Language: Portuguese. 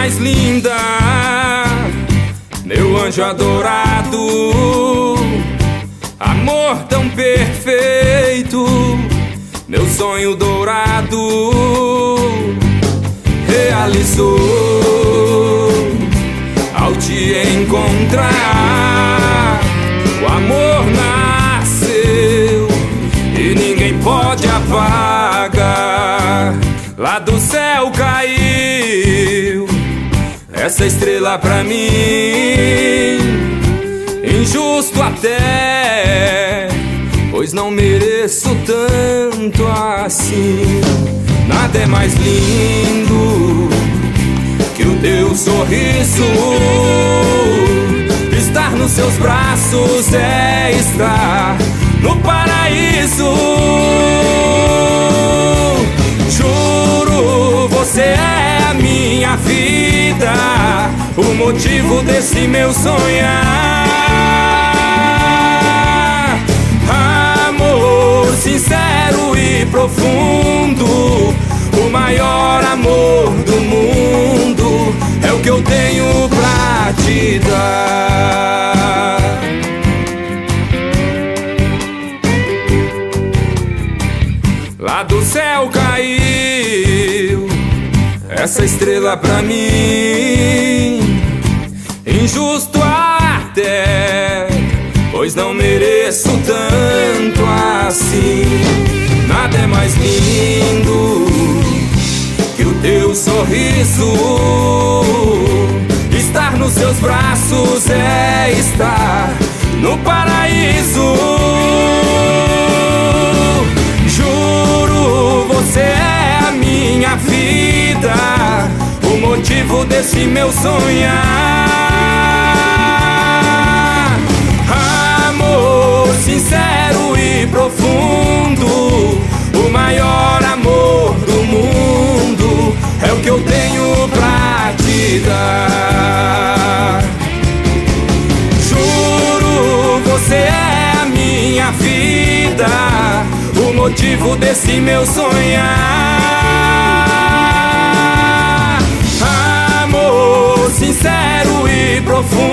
mais linda, meu anjo adorado, amor tão perfeito, meu sonho dourado realizou ao te encontrar. O amor nasceu e ninguém pode apagar. Lá do céu caiu essa estrela pra mim, injusto até, pois não mereço tanto assim. Nada é mais lindo que o teu sorriso. Estar nos seus braços é estar no paraíso. Juro, você é a minha vida, o motivo desse meu sonhar. Amor sincero e profundo, o maior amor do mundo é o que eu tenho pra te dar. Lá do céu caiu essa estrela pra mim, injusto até, pois não mereço tanto assim. Nada é mais lindo que o teu sorriso. Estar nos seus braços é estar no paraíso. Juro, você é a minha vida, o motivo desse meu sonhar. Amor sincero e profundo, o maior amor do mundo é o que eu tenho pra te dar. Juro, você é a minha vida, o motivo desse meu sonhar. Amor sincero e profundo,